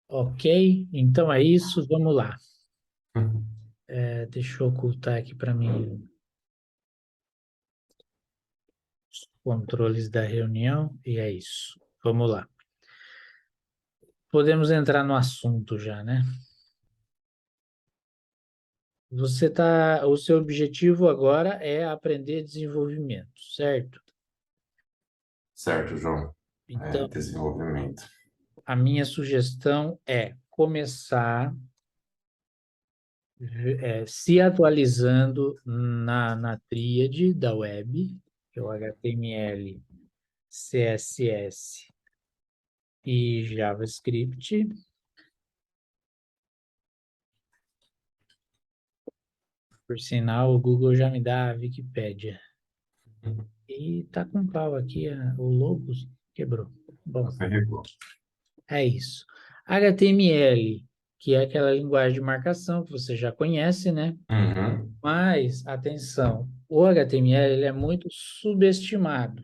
Ok, então é isso, vamos lá. Deixa eu ocultar aqui para mim os controles da reunião e é isso. Vamos lá. Podemos entrar no assunto já, né? O seu objetivo agora é aprender desenvolvimento, certo? Certo, João. Então, Desenvolvimento. a minha sugestão é começar se atualizando na tríade da web, que é o HTML, CSS e JavaScript. Por sinal, o Google já me dá a Wikipédia. E tá com pau aqui, o logo quebrou. Bom, Carregou. é isso. HTML, que é aquela linguagem de marcação que você já conhece, né? Uhum. Mas, atenção, o HTML ele é muito subestimado.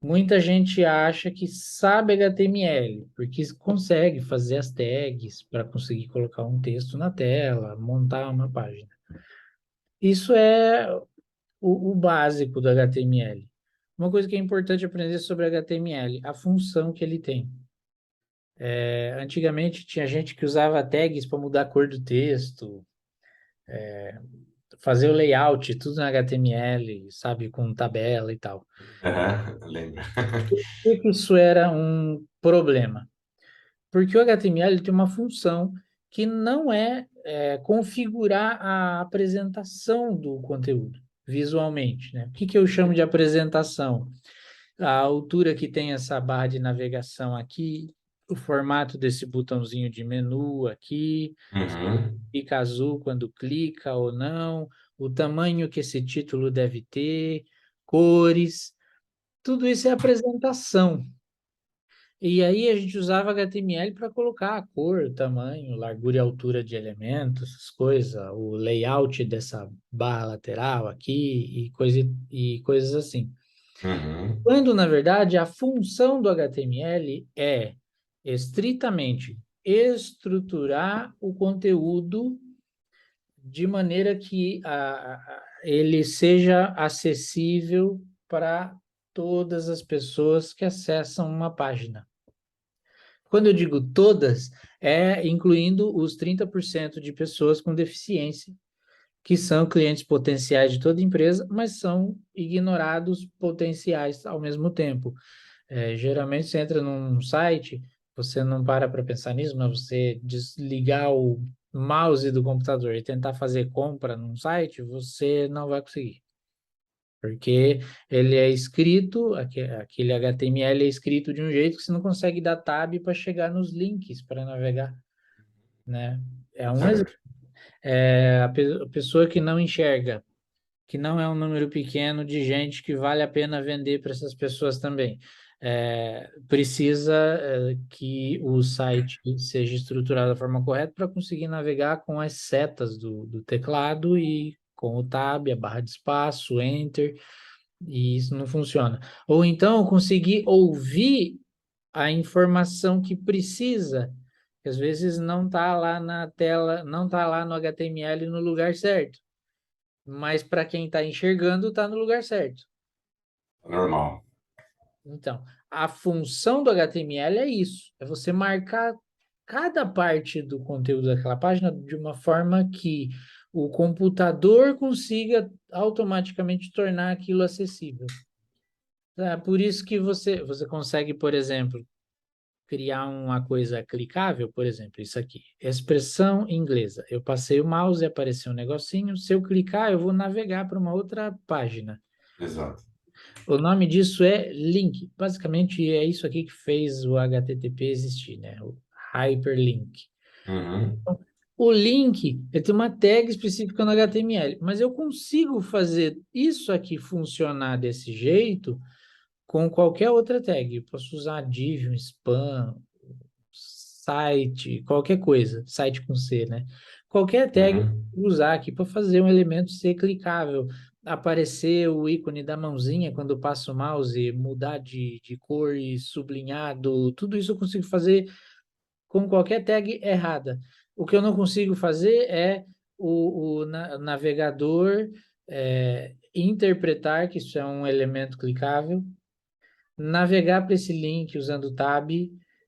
Muita gente acha que sabe HTML, porque consegue fazer as tags para conseguir colocar um texto na tela, montar uma página. Isso é o básico do HTML. Uma coisa que é importante aprender sobre HTML, a função que ele tem. Antigamente tinha gente que usava tags para mudar a cor do texto, fazer o layout, tudo no HTML, sabe, com tabela e tal. Lembra. Por que isso era um problema? Porque o HTML tem uma função que não é configurar a apresentação do conteúdo visualmente, né? O que que eu chamo de apresentação? A altura que tem essa barra de navegação aqui, o formato desse botãozinho de menu aqui, Uhum. fica azul quando clica ou não, o tamanho que esse título deve ter, cores, tudo isso é apresentação. E aí a gente usava HTML para colocar a cor, o tamanho, largura e altura de elementos, essas coisas, o layout dessa barra lateral aqui e coisas assim. Uhum. Quando, na verdade, a função do HTML é estritamente estruturar o conteúdo de maneira que ele seja acessível para todas as pessoas que acessam uma página. Quando eu digo todas, é incluindo os 30% de pessoas com deficiência, que são clientes potenciais de toda empresa, mas são ignorados potenciais ao mesmo tempo. Geralmente você entra num site, você não para pensar nisso, mas você desligar o mouse do computador e tentar fazer compra num site, você não vai conseguir. Porque ele é escrito, aquele HTML é escrito de um jeito que você não consegue dar tab para chegar nos links para navegar, né? É um exemplo. Certo. A pessoa que não enxerga, que não é um número pequeno de gente que vale a pena vender para essas pessoas também. Precisa que o site seja estruturado da forma correta para conseguir navegar com as setas do teclado e com o tab, a barra de espaço, enter, e isso não funciona. Ou então conseguir ouvir a informação que precisa, que às vezes não está lá na tela, não está lá no HTML no lugar certo, mas para quem está enxergando, está no lugar certo. Normal. Então, a função do HTML é isso, é você marcar cada parte do conteúdo daquela página de uma forma que o computador consiga automaticamente tornar aquilo acessível. Por isso que você consegue, por exemplo, criar uma coisa clicável, por exemplo, isso aqui, expressão inglesa. Eu passei o mouse e apareceu um negocinho, se eu clicar, eu vou navegar para uma outra página. Exato. O nome disso é link. Basicamente é isso aqui que fez o HTTP existir, né? O hyperlink. Uhum. O link, ele tem uma tag específica no HTML, mas eu consigo fazer isso aqui funcionar desse jeito com qualquer outra tag. Eu posso usar div, um spam, site, qualquer coisa, site com C, né? Qualquer tag eu Uhum. consigo usar aqui para fazer um elemento ser clicável, aparecer o ícone da mãozinha quando eu passo o mouse, mudar de cor e sublinhado, tudo isso eu consigo fazer com qualquer tag errada. O que eu não consigo fazer é o navegador interpretar que isso é um elemento clicável, navegar para esse link usando o tab.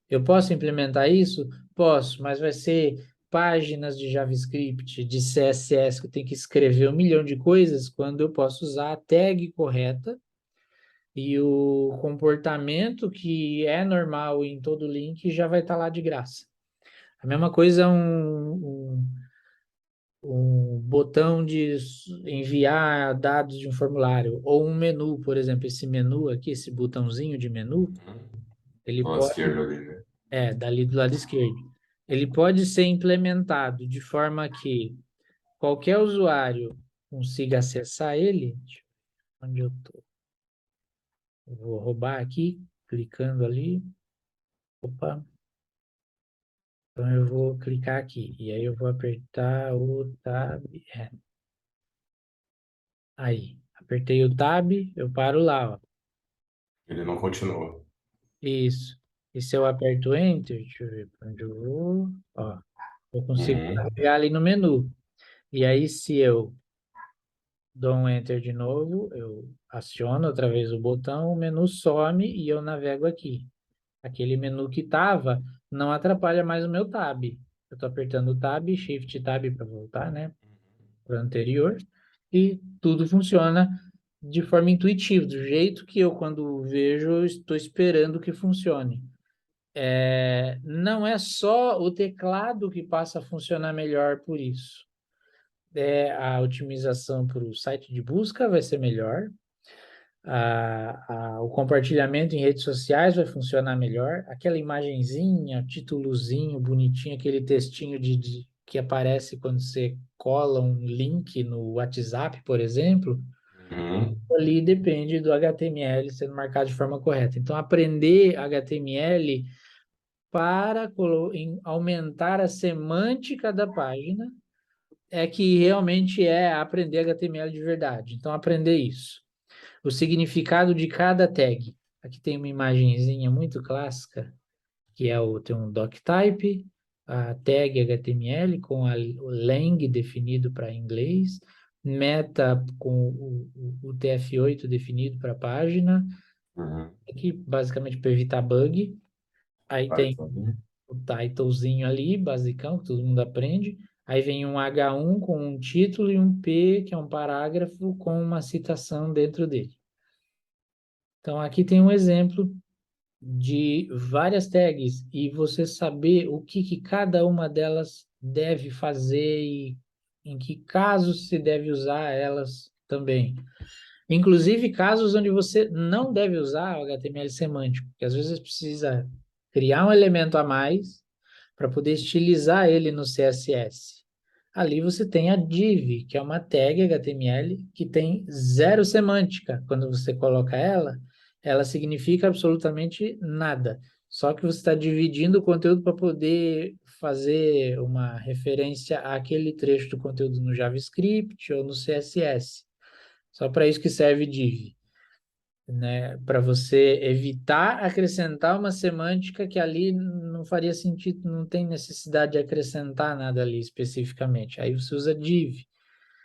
Eu posso implementar isso? Posso, mas vai ser páginas de JavaScript, de CSS, que eu tenho que escrever 1 milhão de coisas, quando eu posso usar a tag correta e o comportamento que é normal em todo link já vai estar lá de graça. A mesma coisa um botão de enviar dados de um formulário, ou um menu, por exemplo, esse menu aqui, esse botãozinho de menu, ele Do lado pode, esquerdo ali, né? dali do lado esquerdo, ele pode ser implementado de forma que qualquer usuário consiga acessar ele. Deixa eu ver onde eu estou. Eu vou roubar aqui, clicando ali. Opa. Então eu vou clicar aqui e aí eu vou apertar o tab. Aí, apertei o tab, eu paro lá, ó. Ele não continua. Isso. E se eu aperto Enter, deixa eu ver para onde eu vou. Ó, eu consigo Uhum. navegar ali no menu. E aí, se eu dou um Enter de novo, eu aciono outra vez o botão, o menu some e eu navego aqui. Aquele menu que estava não atrapalha mais o meu tab. Eu estou apertando o tab, Shift Tab para voltar, né? Para o anterior. E tudo funciona de forma intuitiva, do jeito que eu, quando vejo, eu estou esperando que funcione. Não é só o teclado que passa a funcionar melhor por isso. A otimização para o site de busca vai ser melhor, o compartilhamento em redes sociais vai funcionar melhor, aquela imagenzinha, títulozinho, bonitinho, aquele textinho que aparece quando você cola um link no WhatsApp, por exemplo, Uhum. ali depende do HTML sendo marcado de forma correta. Então, aprender HTML para aumentar a semântica da página é que realmente é aprender HTML de verdade. Então, aprender isso. O significado de cada tag. Aqui tem uma imagenzinha muito clássica, que tem um doctype, a tag HTML com o lang definido para inglês, meta com o TF8 definido para a página, Uhum. aqui basicamente para evitar bug. Aí Vai, tem então. o titlezinho ali, basicão, que todo mundo aprende. Aí vem um H1 com um título e um P, que é um parágrafo com uma citação dentro dele. Então, aqui tem um exemplo de várias tags e você saber o que cada uma delas deve fazer e em que casos se deve usar elas também. Inclusive casos onde você não deve usar o HTML semântico, porque às vezes precisa criar um elemento a mais para poder estilizar ele no CSS. Ali você tem a div, que é uma tag HTML que tem zero semântica. Quando você coloca ela, ela significa absolutamente nada. Só que você está dividindo o conteúdo para poder fazer uma referência àquele trecho do conteúdo no JavaScript ou no CSS. Só para isso que serve div, né? Para você evitar acrescentar uma semântica que ali não faria sentido, não tem necessidade de acrescentar nada ali especificamente. Aí você usa div.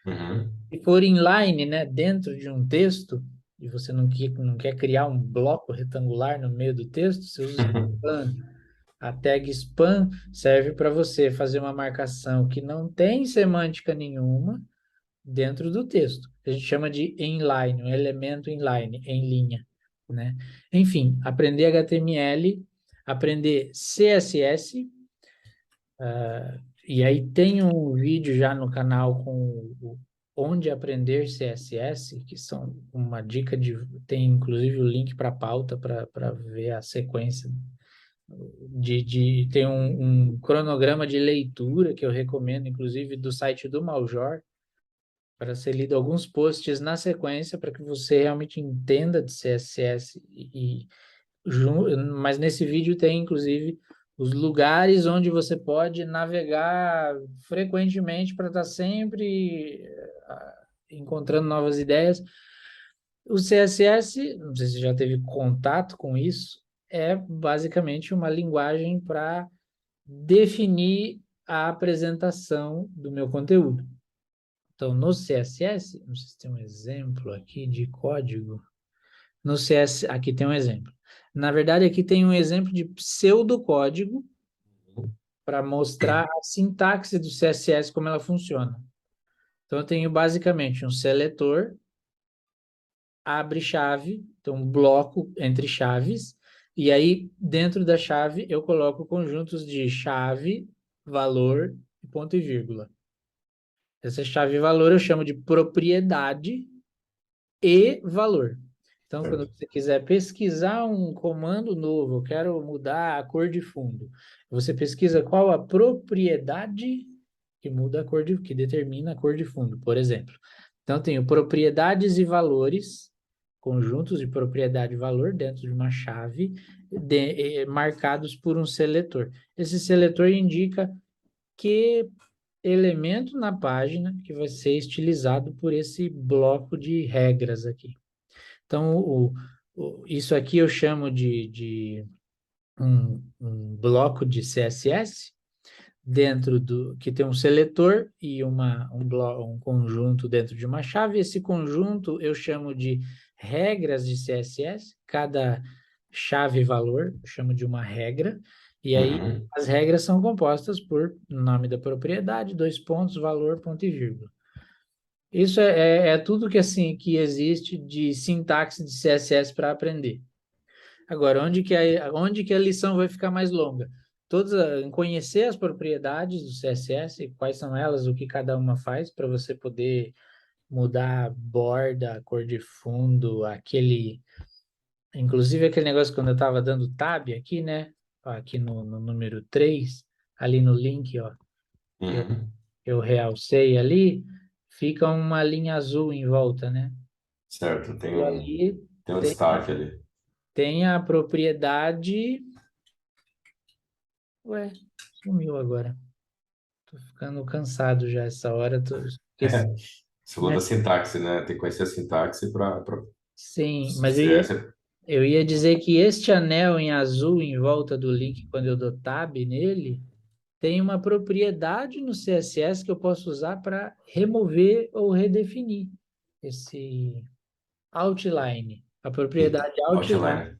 Uhum. Se for inline, né, dentro de um texto, e você não quer criar um bloco retangular no meio do texto, você usa span. A tag span serve para você fazer uma marcação que não tem semântica nenhuma dentro do texto. A gente chama de inline, um elemento inline, em linha, né? Enfim, aprender HTML, aprender CSS, e aí tem um vídeo já no canal com onde aprender CSS, que são uma dica tem inclusive o link para a pauta para ver a sequência tem um cronograma de leitura que eu recomendo, inclusive do site do Maljor, para ser lido alguns posts na sequência para que você realmente entenda de CSS mas nesse vídeo tem inclusive os lugares onde você pode navegar frequentemente para estar sempre encontrando novas ideias. O CSS, não sei se você já teve contato com isso, é basicamente uma linguagem para definir a apresentação do meu conteúdo. Então, no CSS, não sei se tem um exemplo aqui de código. No CS, aqui tem um exemplo. Na verdade, aqui tem um exemplo de pseudocódigo para mostrar a sintaxe do CSS, como ela funciona. Então, eu tenho basicamente um seletor, abre chave, então um bloco entre chaves, e aí dentro da chave eu coloco conjuntos de chave, valor e ponto e vírgula. Essa chave e valor eu chamo de propriedade e valor. Então, quando você quiser pesquisar um comando novo, eu quero mudar a cor de fundo, você pesquisa qual a propriedade que muda a cor que determina a cor de fundo, por exemplo. Então, tenho propriedades e valores, conjuntos de propriedade e valor dentro de uma chave, marcados por um seletor. Esse seletor indica que elemento na página que vai ser estilizado por esse bloco de regras aqui. Então, isso aqui eu chamo de um bloco de CSS, dentro do que tem um seletor e um conjunto dentro de uma chave. Esse conjunto eu chamo de regras de CSS, cada chave valor eu chamo de uma regra, e aí as regras são compostas por nome da propriedade, dois pontos, valor, ponto e vírgula. Isso é tudo que, assim, que existe de sintaxe de CSS para aprender. Agora, onde que a lição vai ficar mais longa? Em conhecer as propriedades do CSS, quais são elas, o que cada uma faz, para você poder mudar a borda, a cor de fundo, inclusive aquele negócio quando eu estava dando tab aqui, né? Ó, aqui no número 3, ali no link, ó, que eu realcei ali, fica uma linha azul em volta, né? Certo, Aquilo ali tem um tem, destaque ali. tem a propriedade. Ué, sumiu agora. Tô ficando cansado já essa hora, esqueci, Segundo né? a sintaxe, né? Tem que conhecer a sintaxe para Sim, mas CSS. eu ia dizer que este anel em azul em volta do link, quando eu dou tab nele, tem uma propriedade no CSS que eu posso usar para remover ou redefinir esse outline. A propriedade outline Outline.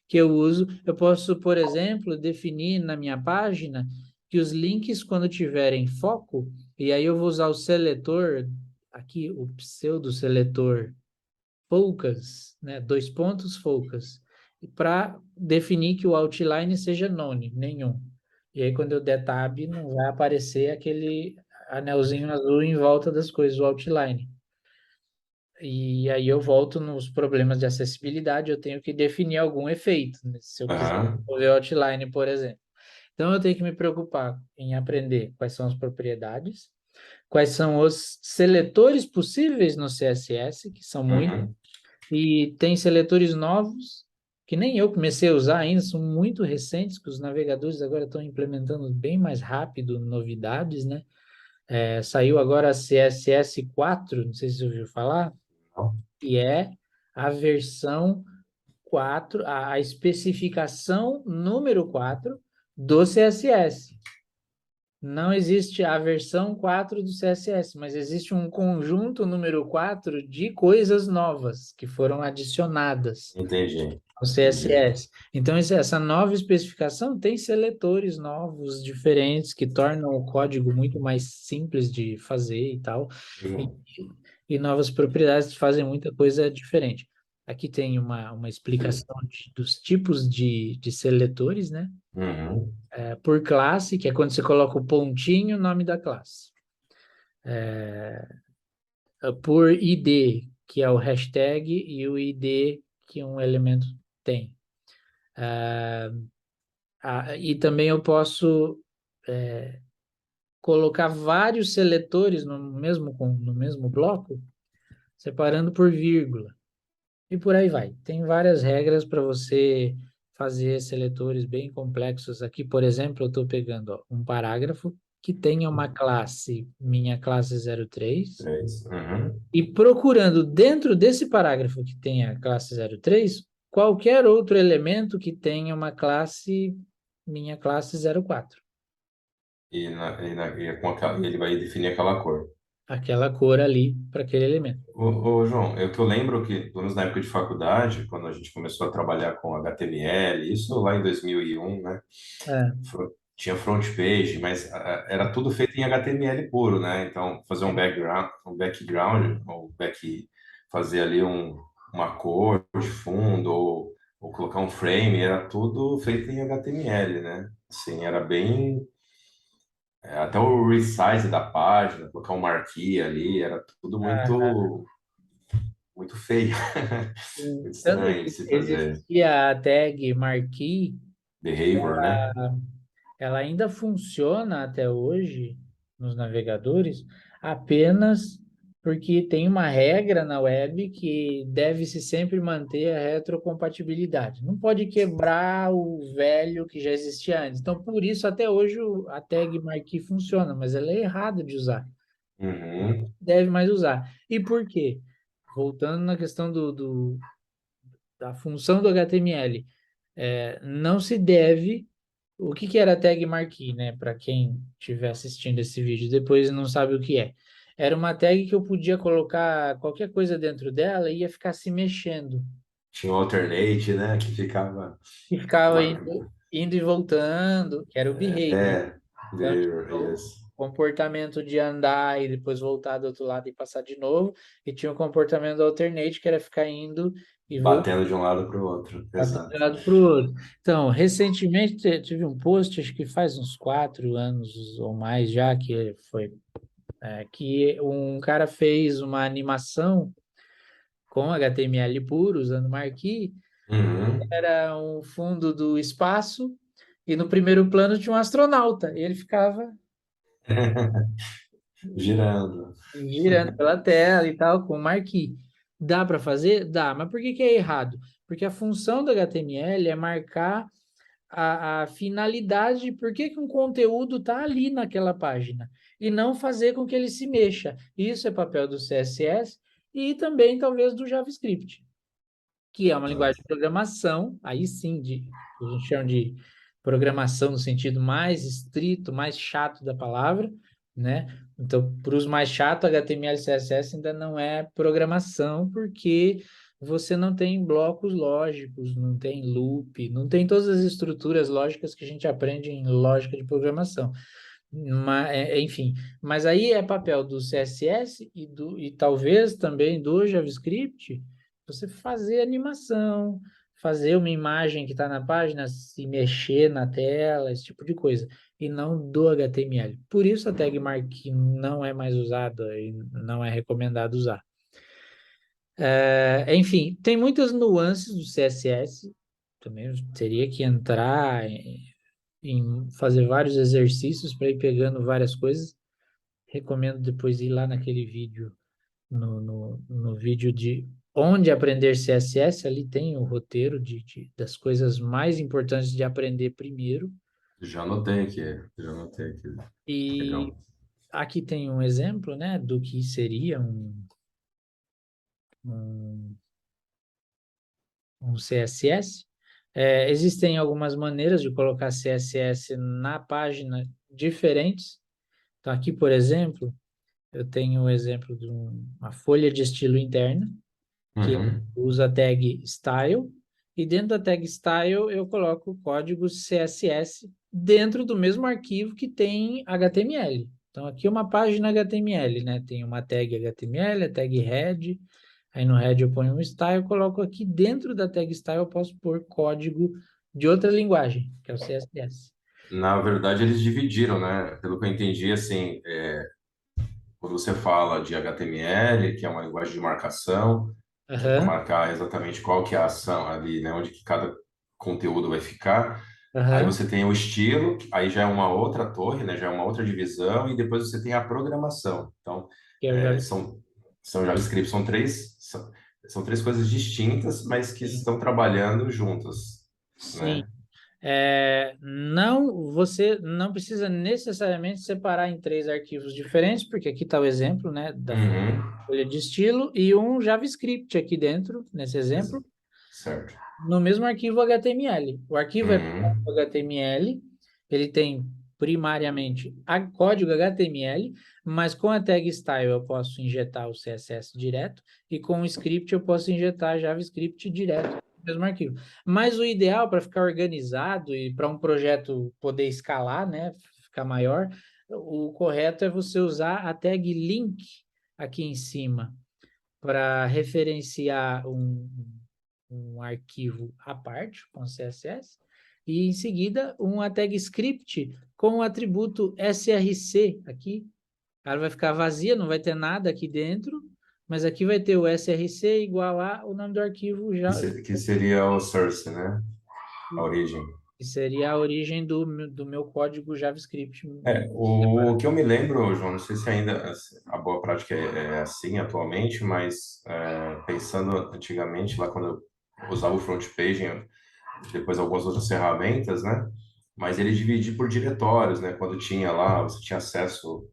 que eu uso, eu posso, por exemplo, definir na minha página que os links, quando tiverem foco, e aí eu vou usar o seletor, aqui o pseudo seletor focus, né, dois pontos focus, para definir que o outline seja none, nenhum. E aí quando eu der tab, não vai aparecer aquele anelzinho azul em volta das coisas, o outline. E aí eu volto nos problemas de acessibilidade, eu tenho que definir algum efeito, né? Se eu quiser Aham. ver outline, por exemplo. Então eu tenho que me preocupar em aprender quais são as propriedades, quais são os seletores possíveis no CSS, que são muitos, e tem seletores novos que nem eu comecei a usar ainda, são muito recentes, que os navegadores agora estão implementando bem mais rápido novidades, né? Saiu agora a CSS 4, não sei se você ouviu falar, que é a versão 4, a especificação número 4 do CSS. Não existe a versão 4 do CSS, mas existe um conjunto número 4 de coisas novas que foram adicionadas Entendi. ao Entendi. CSS. Então, essa nova especificação tem seletores novos, diferentes, que tornam o código muito mais simples de fazer e tal. E, e novas propriedades que fazem muita coisa diferente. Aqui tem uma explicação dos tipos de seletores, né? Uhum. Por classe, que é quando você coloca o pontinho, o nome da classe. Por ID, que é o hashtag, e o ID que um elemento tem. E também eu posso colocar vários seletores no mesmo bloco, separando por vírgula. E por aí vai. Tem várias regras para você fazer seletores bem complexos. Aqui, por exemplo, eu estou pegando um parágrafo que tenha uma classe, minha classe 03, Três. Uhum. e procurando dentro desse parágrafo que tenha a classe 03, qualquer outro elemento que tenha uma classe, minha classe 04. e ele vai definir aquela cor. aquela cor ali para aquele elemento. Ô, João, eu que eu lembro que, pelo menos na época de faculdade, quando a gente começou a trabalhar com HTML, isso lá em 2001, né? É, Tinha front page, mas era tudo feito em HTML puro, né? Então, fazer fazer ali uma cor de fundo ou colocar um frame, era tudo feito em HTML, né? Assim, era bem até o resize da página, colocar um marquee ali, era tudo ah, muito feio, sim. muito Tanto estranho de que se fazer. existia a tag marquee, Behavior, né? ela ainda funciona até hoje nos navegadores apenas porque tem uma regra na web que deve-se sempre manter a retrocompatibilidade. Não pode quebrar o velho que já existia antes. Então, por isso, até hoje, a tag marquee funciona, mas ela é errada de usar. Uhum. Deve mais usar. E por quê? Voltando na questão da função do HTML, não se deve. O que que era a tag marquee, né? Para quem estiver assistindo esse vídeo depois e não sabe o que é. Era uma tag que eu podia colocar qualquer coisa dentro dela e ia ficar se mexendo. Tinha o alternate, né? Que ficava. E ficava Uma... indo e voltando, que era o behavior. É, Então, tinha o yes. comportamento de andar e depois voltar do outro lado e passar de novo. E tinha o comportamento do alternate, que era ficar indo e voltando. Batendo de um lado para o outro. Batendo de um Exato. lado para o outro. Então, recentemente tive um post, acho que faz uns 4 anos ou mais já, que foi que um cara fez uma animação com HTML puro, usando Marquee, Uhum. era um fundo do espaço, e no primeiro plano tinha um astronauta, e ele ficava Girando. girando pela tela e tal, com Marquee. Dá para fazer? Dá, mas por que que é errado? Porque a função do HTML é marcar a finalidade, por que que um conteúdo está ali naquela página, e não fazer com que ele se mexa. Isso é papel do CSS e também talvez do JavaScript, que é uma linguagem Exato. de programação, aí sim, que a gente chama de programação no sentido mais estrito, mais chato da palavra, né? Então, para os mais chatos, HTML e CSS ainda não é programação, porque você não tem blocos lógicos, não tem loop, não tem todas as estruturas lógicas que a gente aprende em lógica de programação. Enfim, mas aí é papel do CSS e talvez também do JavaScript você fazer animação, fazer uma imagem que está na página se mexer na tela, esse tipo de coisa, e não do HTML. Por isso a tag mark não é mais usada e não é recomendado usar. Enfim, tem muitas nuances do CSS, também teria que entrar em fazer vários exercícios para ir pegando várias coisas. Recomendo depois ir lá naquele vídeo, no vídeo de onde aprender CSS, ali tem o roteiro das coisas mais importantes de aprender primeiro. Já anotei aqui. Já anotei aqui. E Legal. aqui tem um exemplo, né, do que seria um, um CSS. Existem algumas maneiras de colocar CSS na página diferentes. Então, aqui, por exemplo, eu tenho o exemplo de uma folha de estilo interna, que Uhum. usa a tag style, e dentro da tag style eu coloco o código CSS dentro do mesmo arquivo que tem HTML. Então, aqui é uma página HTML, né? Tem uma tag HTML, a tag head, aí no head eu ponho um style, eu coloco aqui dentro da tag style, eu posso pôr código de outra linguagem, que é o CSS. Na verdade, eles dividiram, né? Pelo que eu entendi, assim, quando você fala de HTML, que é uma linguagem de marcação, que é para Aham, marcar exatamente qual que é a ação ali, né? Onde que cada conteúdo vai ficar. Aí aham. você tem o estilo, aí já é uma outra torre, né? Já é uma outra divisão, e depois você tem a programação. Então, Que é o é, JavaScript. são JavaScript, são três coisas distintas, mas que Sim. estão trabalhando juntas, Sim. né? Não, você não precisa necessariamente separar em três arquivos diferentes, porque aqui está o exemplo, né, da Uhum. folha de estilo e um JavaScript aqui dentro, nesse exemplo, Certo. no mesmo arquivo HTML. O arquivo é Uhum. HTML, ele tem primariamente código HTML, mas com a tag style eu posso injetar o CSS direto e com o script eu posso injetar JavaScript direto no mesmo arquivo. Mas o ideal para ficar organizado e para um projeto poder escalar, né, ficar maior, o correto é você usar a tag link aqui em cima para referenciar um arquivo à parte com CSS e em seguida uma tag script com o atributo src aqui. Ela vai ficar vazia, não vai ter nada aqui dentro, mas aqui vai ter o src igual a o nome do arquivo já, Que seria o source, né? A origem. que seria a origem do meu código JavaScript. O que eu me lembro, João, não sei se ainda a boa prática é assim atualmente, mas pensando antigamente, lá quando eu usava o front page, depois algumas outras ferramentas, né? Mas ele dividia por diretórios, né? Quando tinha lá, você tinha acesso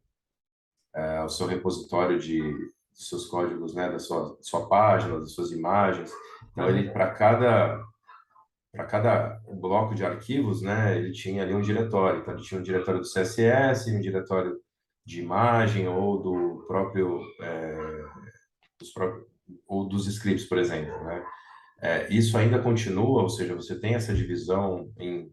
ao seu repositório dos seus códigos, né? Da sua página, das suas imagens. Então, ele, para cada bloco de arquivos, né, ele tinha ali um diretório. Então, ele tinha um diretório do CSS, um diretório de imagem ou do próprio, ou dos scripts, por exemplo, né? Isso ainda continua, ou seja, você tem essa divisão em...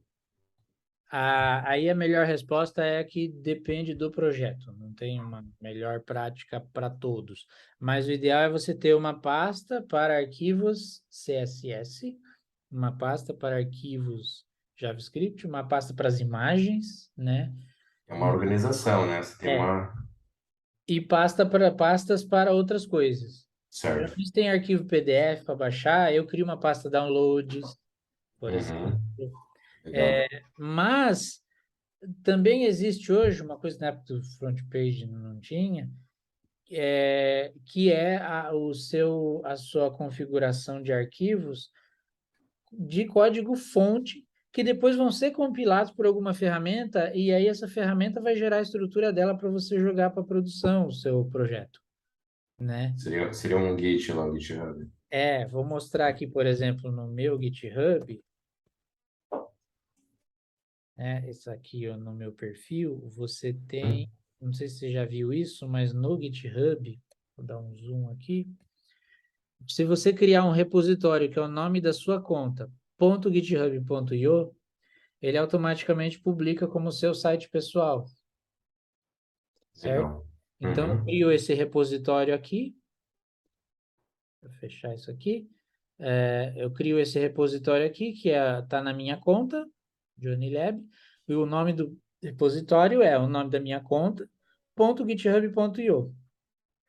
Aí a melhor resposta é que depende do projeto, não tem uma melhor prática para todos. Mas o ideal é você ter uma pasta para arquivos CSS, uma pasta para arquivos JavaScript, uma pasta para as imagens, né? É uma organização, né? Você tem É, uma... e pastas para outras coisas. Certo. Geralmente tem arquivo PDF para baixar, eu crio uma pasta downloads, por exemplo. Uhum. Legal. Mas também existe hoje uma coisa que na época do front page não tinha, que é a sua configuração de arquivos de código fonte, que depois vão ser compilados por alguma ferramenta, e aí essa ferramenta vai gerar a estrutura dela para você jogar para produção o seu projeto, né? Seria um Git lá, um GitHub. Vou mostrar aqui, por exemplo, no meu GitHub, né? Esse aqui, ó, no meu perfil, você tem, não sei se você já viu isso, mas no GitHub, vou dar um zoom aqui. Se você criar um repositório que é o nome da sua conta, .github.io, ele automaticamente publica como seu site pessoal, certo? Legal. Então, eu Uhum. crio esse repositório aqui, vou fechar isso aqui. Eu crio esse repositório aqui, que está na minha conta, Johnny Lab, e o nome do repositório é o nome da minha conta, .github.io.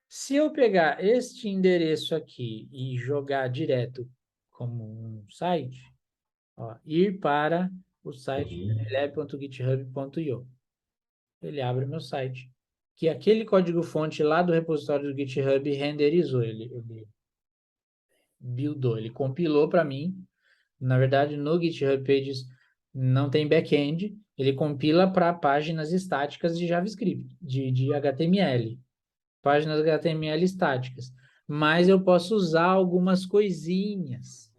Se eu pegar este endereço aqui e jogar direto como um site, ó, ir para o site Uhum. lab.github.io, ele abre o meu site, que aquele código-fonte lá do repositório do GitHub renderizou, ele buildou, ele compilou para mim. Na verdade, no GitHub Pages não tem back-end, ele compila para páginas estáticas de JavaScript, de HTML, páginas HTML estáticas. Mas eu posso usar algumas coisinhas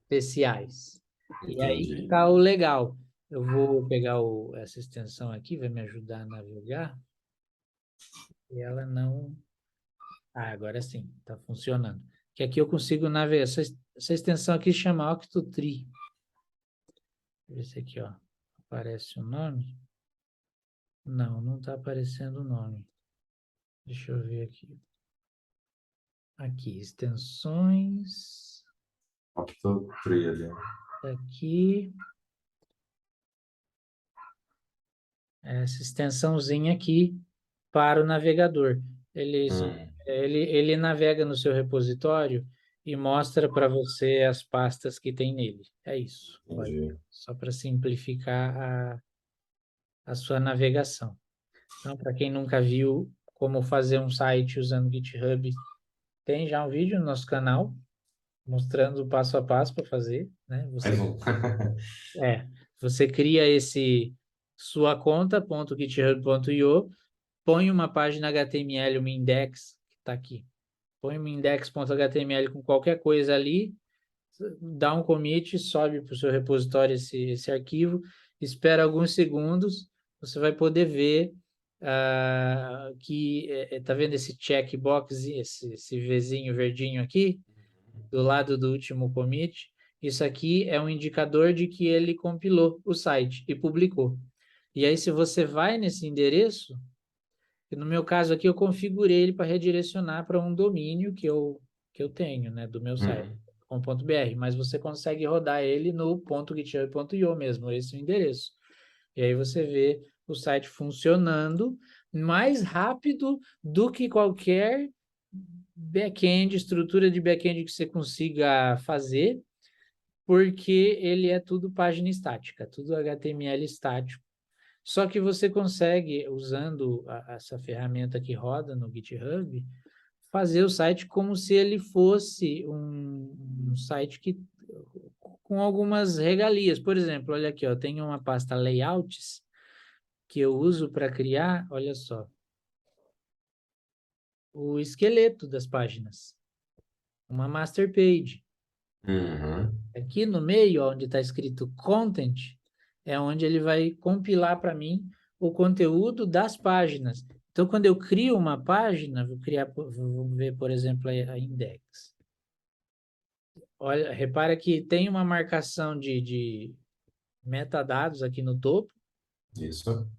especiais. E aí que Entendi. está o legal. Eu vou pegar essa extensão aqui, vai me ajudar a navegar, e ela não... agora sim, está funcionando. Que aqui eu consigo navegar. Essa extensão aqui chama Octotree. Esse aqui, ó. Aparece o nome? Não, não está aparecendo o nome. Deixa eu ver aqui. Aqui, extensões. Octotree ali. Aqui. Essa extensãozinha aqui para o navegador. Ele, Hum, ele navega no seu repositório e mostra para você as pastas que tem nele. É isso. entendi. Só para simplificar a sua navegação. Então, para quem nunca viu como fazer um site usando GitHub, tem já um vídeo no nosso canal mostrando o passo a passo para fazer, né? Mais um. Você cria esse sua conta.github.io, põe uma página HTML, uma index que está aqui. Põe uma index.html com qualquer coisa ali, dá um commit, sobe para o seu repositório esse arquivo, espera alguns segundos, você vai poder ver que, tá vendo esse checkbox, esse Vzinho verdinho aqui, do lado do último commit? Isso aqui é um indicador de que ele compilou o site e publicou. E aí, se você vai nesse endereço, no meu caso aqui, eu configurei ele para redirecionar para um domínio que eu tenho, né, do meu site, Uhum. .br, mas você consegue rodar ele no .github.io mesmo, esse é o endereço. E aí você vê o site funcionando mais rápido do que qualquer back-end, estrutura de back-end que você consiga fazer, porque ele é tudo página estática, tudo HTML estático. Só que você consegue, usando essa ferramenta que roda no GitHub, fazer o site como se ele fosse um site com algumas regalias. Por exemplo, olha aqui, ó, tem uma pasta layouts que eu uso para criar, olha só, o esqueleto das páginas, uma master page. Uhum. Aqui no meio, ó, onde está escrito content, é onde ele vai compilar para mim o conteúdo das páginas. Então, quando eu crio uma página, vou ver, por exemplo, a index. Olha, repara que tem uma marcação de metadados aqui no topo, Isso.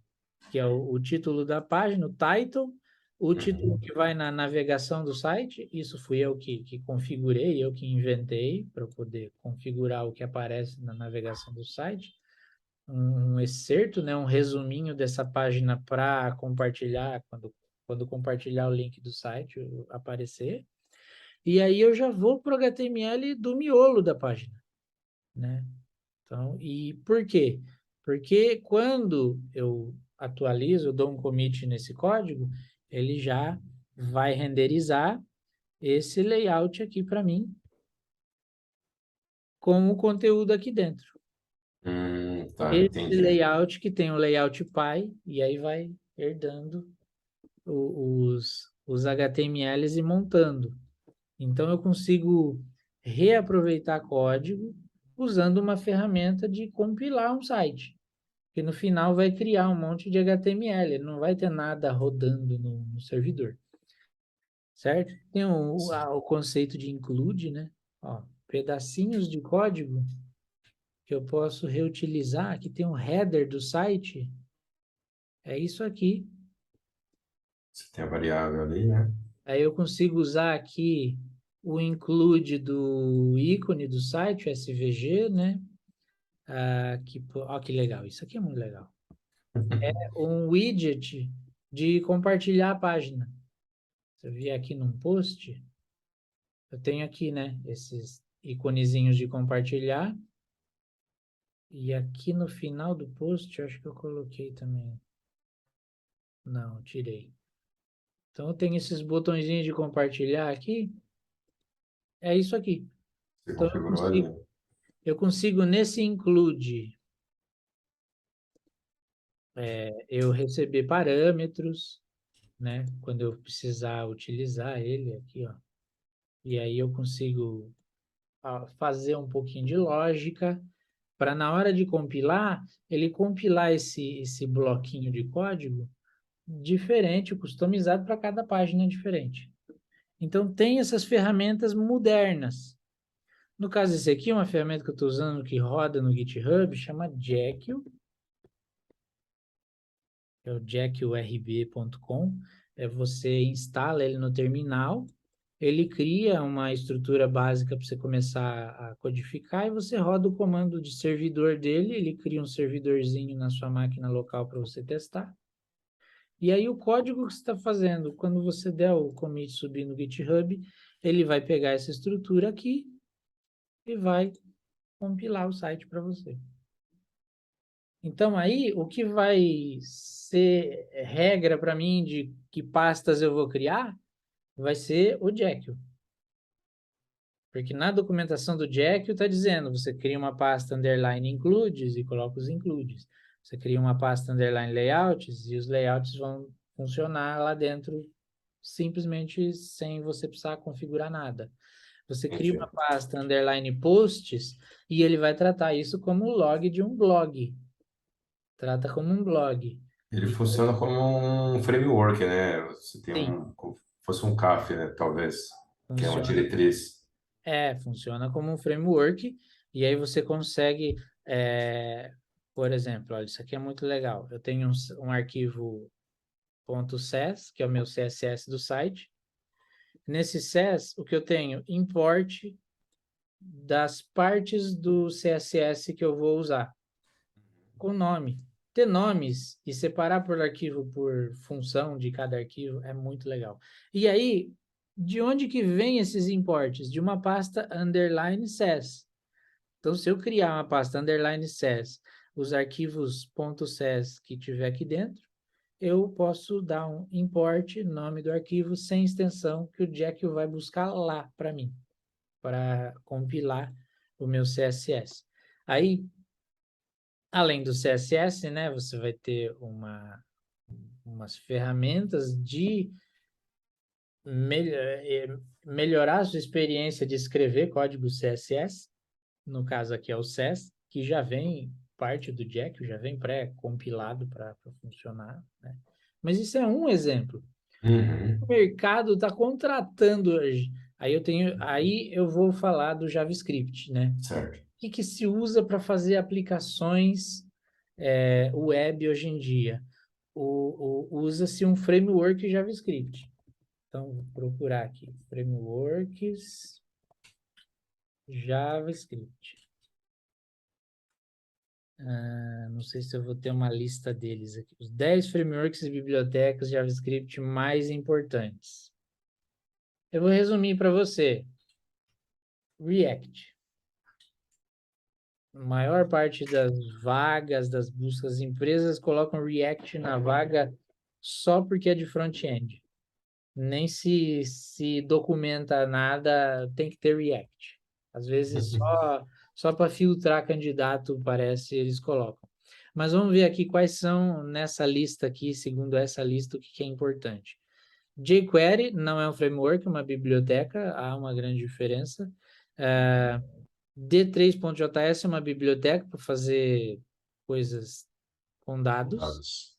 que é o título da página, o title, o título Uhum. que vai na navegação do site. Isso fui eu que configurei, eu que inventei para poder configurar o que aparece na navegação do site. Um excerto, né, um resuminho dessa página para compartilhar, quando compartilhar o link do site aparecer. E aí eu já vou para o HTML do miolo da página, né? Então, e por quê? Porque quando eu atualizo, eu dou um commit nesse código, ele já vai renderizar esse layout aqui para mim, com o conteúdo aqui dentro. Tá, Esse entendi. layout que tem o layout pai, e aí vai herdando os HTMLs e montando. Então, eu consigo reaproveitar código usando uma ferramenta de compilar um site, que no final vai criar um monte de HTML, ele não vai ter nada rodando no servidor, certo? Tem o conceito de include, né? Ó, pedacinhos de código que eu posso reutilizar, aqui tem um header do site, é isso aqui. Você tem a variável ali, né? Aí eu consigo usar aqui o include do ícone do site, o SVG, né? Ó, que legal, isso aqui é muito legal. Um widget de compartilhar a página. Se eu vier aqui num post, eu tenho aqui, né, esses iconezinhos de compartilhar. E aqui no final do post, eu acho que eu coloquei também. Não, tirei. Então, eu tenho esses botõezinhos de compartilhar aqui. É isso aqui. Você Então, configurou ali. eu consigo nesse include, eu receber parâmetros, né? Quando eu precisar utilizar ele aqui, ó. E aí eu consigo fazer um pouquinho de lógica para na hora de compilar, ele compilar esse bloquinho de código diferente, customizado para cada página diferente. Então, tem essas ferramentas modernas. No caso, esse aqui é uma ferramenta que eu estou usando que roda no GitHub, chama Jekyll, é o jekyllrb.com. Você instala ele no terminal, ele cria uma estrutura básica para você começar a codificar e você roda o comando de servidor dele, ele cria um servidorzinho na sua máquina local para você testar. E aí o código que você está fazendo, quando você der o commit subir no GitHub, ele vai pegar essa estrutura aqui e vai compilar o site para você. Então aí o que vai ser regra para mim de que pastas eu vou criar vai ser o Jekyll. Porque na documentação do Jekyll está dizendo, você cria uma pasta underline includes e coloca os includes. Você cria uma pasta underline layouts e os layouts vão funcionar lá dentro simplesmente sem você precisar configurar nada. Você cria uma Entendi. pasta underline posts e ele vai tratar isso como o log de um blog. Trata como um blog. Ele E funciona como um framework, né? Você tem sim, como fosse um CAF, né? Talvez, que é uma funciona. diretriz. Funciona como um framework, e aí você consegue, por exemplo, olha, isso aqui é muito legal. Eu tenho um arquivo .ces, que é o meu CSS do site. Nesse CES, o que eu tenho? Import das partes do CSS que eu vou usar, com nome. Ter nomes e separar por arquivo, por função de cada arquivo, é muito legal. E aí, de onde que vem esses importes? De uma pasta underline CES. Então, se eu criar uma pasta underline CES, os arquivos .ces que tiver aqui dentro, eu posso dar um import, nome do arquivo, sem extensão, que o Jekyll vai buscar lá para mim, para compilar o meu CSS. Aí, além do CSS, né, você vai ter umas ferramentas de melhorar a sua experiência de escrever código CSS, no caso aqui é o SES, que já vem parte do Jekyll, já vem pré-compilado para funcionar, né? Mas isso é um exemplo. O Uhum, mercado está contratando hoje. Aí eu vou falar do JavaScript, né? certo. O que se usa para fazer aplicações web hoje em dia? Usa-se um framework JavaScript. Então, vou procurar aqui, frameworks JavaScript. Não sei se eu vou ter uma lista deles aqui. Os 10 frameworks e bibliotecas JavaScript mais importantes. Eu vou resumir para você. React. A maior parte das vagas, das buscas, empresas colocam React na vaga só porque é de front-end. Nem se documenta nada, tem que ter React. Às vezes só para filtrar candidato, parece, eles colocam. Mas vamos ver aqui quais são nessa lista aqui, segundo essa lista, o que é importante. jQuery não é um framework, é uma biblioteca, há uma grande diferença. D3.js é uma biblioteca para fazer coisas com dados. Dados.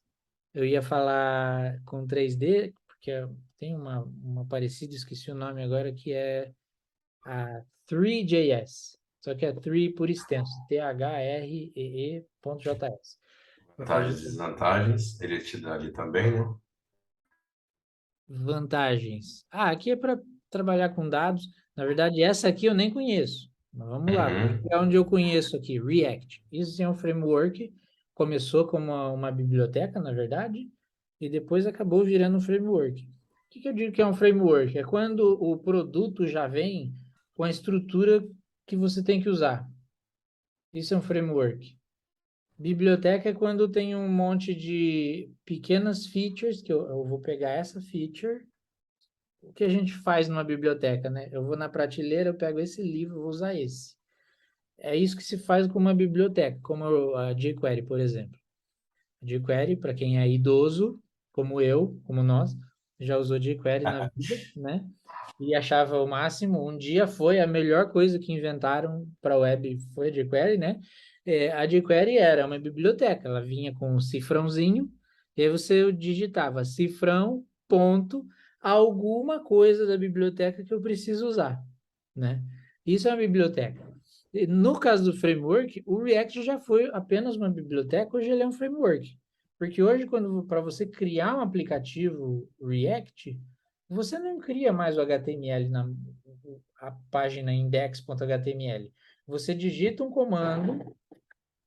Eu ia falar com 3D, porque tem uma parecida, esqueci o nome agora, que é a 3JS. Só que é 3 por extenso, THREE.js. Para fazer Vantagens e desvantagens. Ele te dá ali também, né? vantagens. Aqui é para trabalhar com dados. Na verdade, essa aqui eu nem conheço. Mas vamos lá, vou Uhum. pegar onde eu conheço aqui, React. Isso é um framework, começou como uma biblioteca, na verdade, e depois acabou virando um framework. O que eu digo que é um framework? É quando o produto já vem com a estrutura que você tem que usar. Isso é um framework. Biblioteca é quando tem um monte de pequenas features, que eu vou pegar essa feature. O que a gente faz numa biblioteca, né? Eu vou na prateleira, eu pego esse livro, vou usar esse. É isso que se faz com uma biblioteca, como a jQuery, por exemplo. A jQuery, para quem é idoso, como eu, como nós, já usou jQuery na vida, né? E achava o máximo. Um dia foi a melhor coisa que inventaram para a web, foi a jQuery, né? A jQuery era uma biblioteca, ela vinha com um cifrãozinho, e aí você digitava cifrão, ponto, alguma coisa da biblioteca que eu preciso usar, né? Isso é uma biblioteca. No caso do framework, o React já foi apenas uma biblioteca, hoje ele é um framework. Porque hoje, quando para você criar um aplicativo React, você não cria mais o HTML a página index.html. Você digita um comando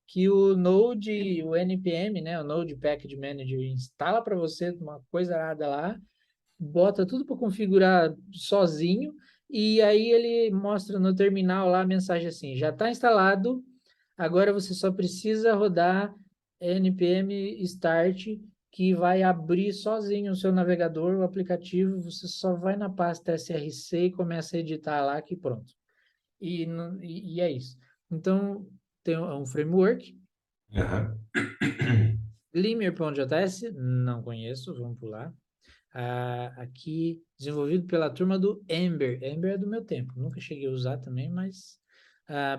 que o Node, o NPM, né, o Node Package Manager instala para você uma coisa nada lá, bota tudo para configurar sozinho e aí ele mostra no terminal lá a mensagem assim: já está instalado, agora você só precisa rodar npm start, que vai abrir sozinho o seu navegador, o aplicativo, você só vai na pasta src e começa a editar lá que pronto. E é isso. Então, tem um framework. Uhum. Glimmer.js, não conheço, vamos pular. aqui, desenvolvido pela turma do Ember. Ember é do meu tempo, nunca cheguei a usar também, mas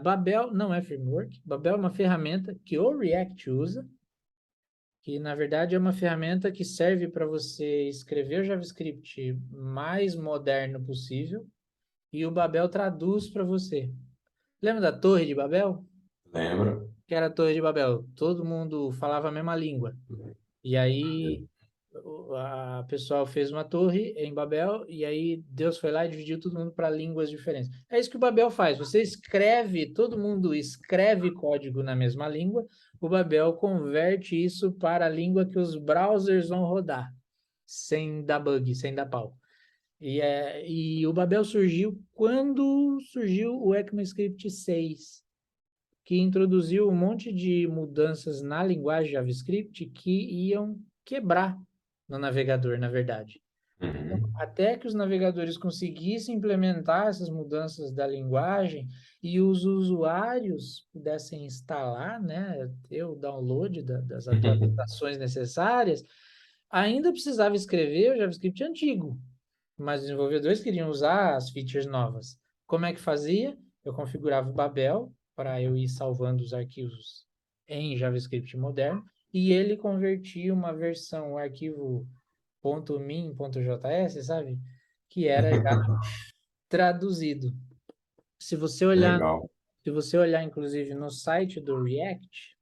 Babel não é framework. Babel é uma ferramenta que o React usa, que na verdade é uma ferramenta que serve para você escrever o JavaScript mais moderno possível e o Babel traduz para você. Lembra da Torre de Babel? Lembra? Que era a Torre de Babel. Todo mundo falava a mesma língua. E aí a pessoal fez uma torre em Babel e aí Deus foi lá e dividiu todo mundo para línguas diferentes. É isso que o Babel faz. Você escreve, todo mundo escreve código na mesma língua, o Babel converte isso para a língua que os browsers vão rodar, sem dar bug, sem dar pau. E o Babel surgiu quando surgiu o ECMAScript 6, que introduziu um monte de mudanças na linguagem JavaScript que iam quebrar no navegador, na verdade. Então, Uhum. até que os navegadores conseguissem implementar essas mudanças da linguagem e os usuários pudessem instalar, né, ter o download das atualizações necessárias, ainda precisava escrever o JavaScript antigo, mas os desenvolvedores queriam usar as features novas. Como é que fazia? Eu configurava o Babel para eu ir salvando os arquivos em JavaScript moderno e ele convertia uma versão, um arquivo .min.js, sabe? Que era já traduzido. Se você olhar, Legal. se você olhar inclusive no site do React,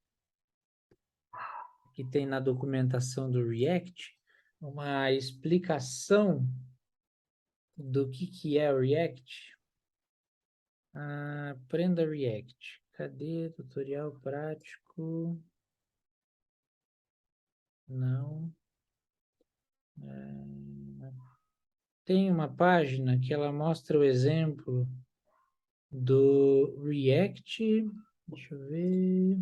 que tem na documentação do React, uma explicação do que é o React. Aprenda React. Cadê? Tutorial prático. Não. Tem uma página que ela mostra o exemplo do React. Deixa eu ver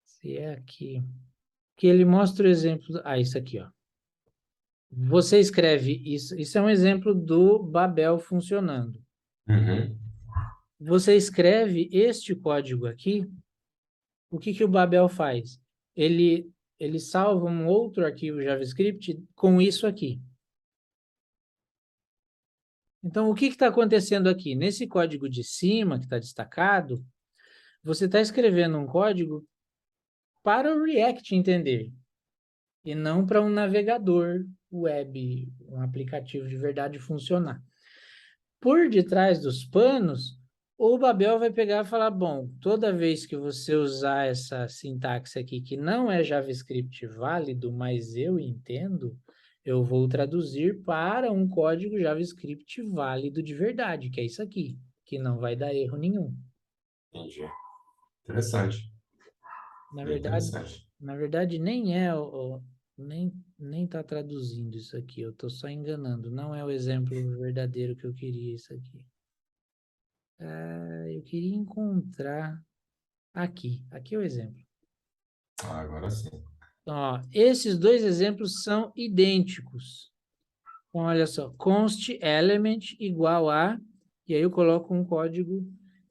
se é aqui. Que ele mostra o exemplo. Isso aqui, ó. Você escreve isso. Isso é um exemplo do Babel funcionando. Uhum. Você escreve este código aqui. O que o Babel faz? Ele salva um outro arquivo JavaScript com isso aqui. Então, o que está acontecendo aqui? Nesse código de cima, que está destacado, você está escrevendo um código para o React entender, e não para um navegador web, um aplicativo de verdade funcionar. Por detrás dos panos, o Babel vai pegar e falar, bom, toda vez que você usar essa sintaxe aqui, que não é JavaScript válido, mas eu entendo, eu vou traduzir para um código JavaScript válido de verdade, que é isso aqui, que não vai dar erro nenhum. Entendi. Interessante. Na Bem verdade, interessante. na verdade nem é nem tá traduzindo isso aqui, eu estou só enganando, não é o exemplo verdadeiro que eu queria isso aqui. Eu queria encontrar aqui é o exemplo. Agora sim. Então, ó, esses dois exemplos são idênticos. Então, olha só, const element igual a, e aí eu coloco um código